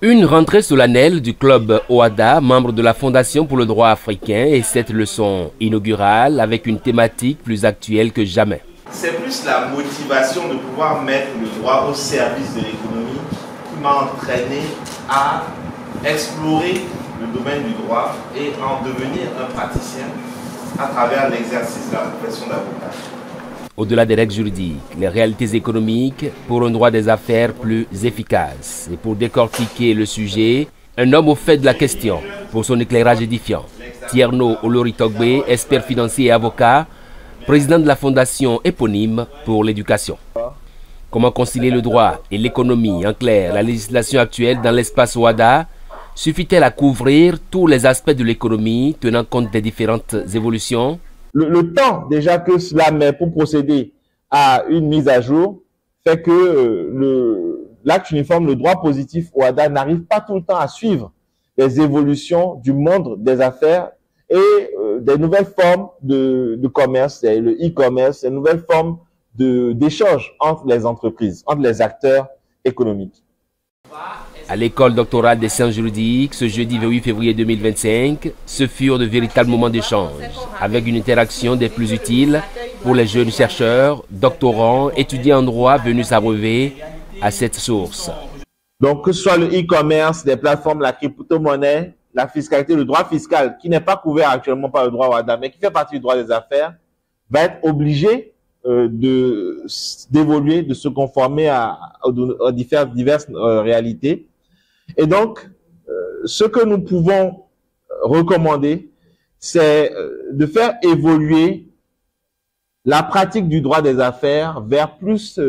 Une rentrée solennelle du club OHADA, membre de la Fondation pour le droit africain, et cette leçon inaugurale avec une thématique plus actuelle que jamais. C'est plus la motivation de pouvoir mettre le droit au service de l'économie qui m'a entraîné à explorer le domaine du droit et en devenir un praticien à travers l'exercice de la profession d'avocat. Au-delà des règles juridiques, les réalités économiques pour un droit des affaires plus efficace. Et pour décortiquer le sujet, un homme au fait de la question pour son éclairage édifiant. Tierno Oloritogbe, expert financier et avocat, président de la fondation éponyme pour l'éducation. Comment concilier le droit et l'économie? En clair, la législation actuelle dans l'espace OHADA suffit-elle à couvrir tous les aspects de l'économie tenant compte des différentes évolutions? Le temps déjà que cela met pour procéder à une mise à jour fait que l'acte uniforme, le droit positif OHADA n'arrive pas tout le temps à suivre les évolutions du monde des affaires et des nouvelles formes de commerce, le e-commerce, des nouvelles formes d'échange entre les entreprises, entre les acteurs économiques. À l'école doctorale des sciences juridiques, ce jeudi 28 février 2025, ce furent de véritables moments d'échange, avec une interaction des plus utiles pour les jeunes chercheurs, doctorants, étudiants en droit venus s'abreuver à cette source. Donc, que ce soit le e-commerce, les plateformes, la crypto-monnaie, la fiscalité, le droit fiscal, qui n'est pas couvert actuellement par le droit OHADA, mais qui fait partie du droit des affaires, va être obligé d'évoluer, de se conformer à diverses réalités. Et donc, ce que nous pouvons recommander, c'est de faire évoluer la pratique du droit des affaires vers plus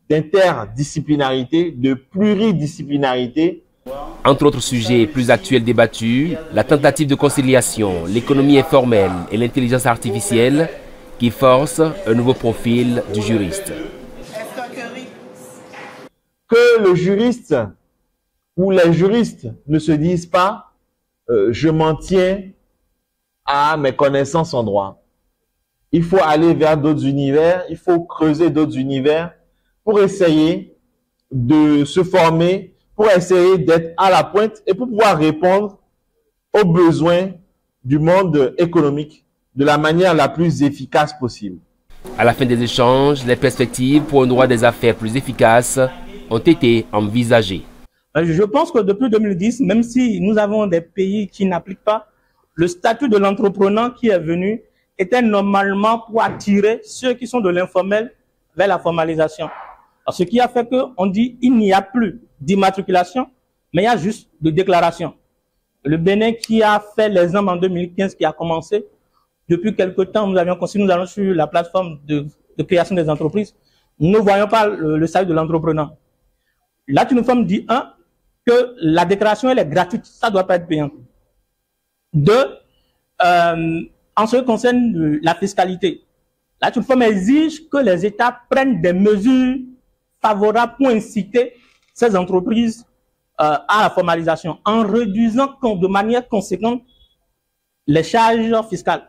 d'interdisciplinarité, de pluridisciplinarité. Entre autres sujets plus actuels débattus, la tentative de conciliation, l'économie informelle et l'intelligence artificielle qui forcent un nouveau profil du juriste. Que le juriste ou les juristes ne se disent pas je m'en tiens à mes connaissances en droit. Il faut aller vers d'autres univers, il faut creuser d'autres univers pour essayer de se former, pour essayer d'être à la pointe et pour pouvoir répondre aux besoins du monde économique de la manière la plus efficace possible. À la fin des échanges, les perspectives pour un droit des affaires plus efficace ont été envisagées. Je pense que depuis 2010, même si nous avons des pays qui n'appliquent pas, le statut de l'entrepreneur qui est venu était normalement pour attirer ceux qui sont de l'informel vers la formalisation. Alors, ce qui a fait qu'on dit qu'il n'y a plus d'immatriculation, mais il y a juste de déclaration. Le Bénin qui a fait l'exemple en 2015, qui a commencé, depuis quelque temps, nous allons sur la plateforme de création des entreprises, nous ne voyons pas le statut de l'entrepreneur. Là, tu nous formes dit, un, que la déclaration, elle est gratuite, ça ne doit pas être payant. Deux, en ce qui concerne la fiscalité, là, tu nous formes exige que les États prennent des mesures favorables pour inciter ces entreprises à la formalisation, en réduisant de manière conséquente les charges fiscales.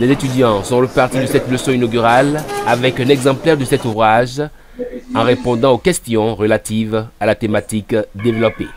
Les étudiants sont repartis de cette leçon inaugurale avec un exemplaire de cet ouvrage en répondant aux questions relatives à la thématique développée.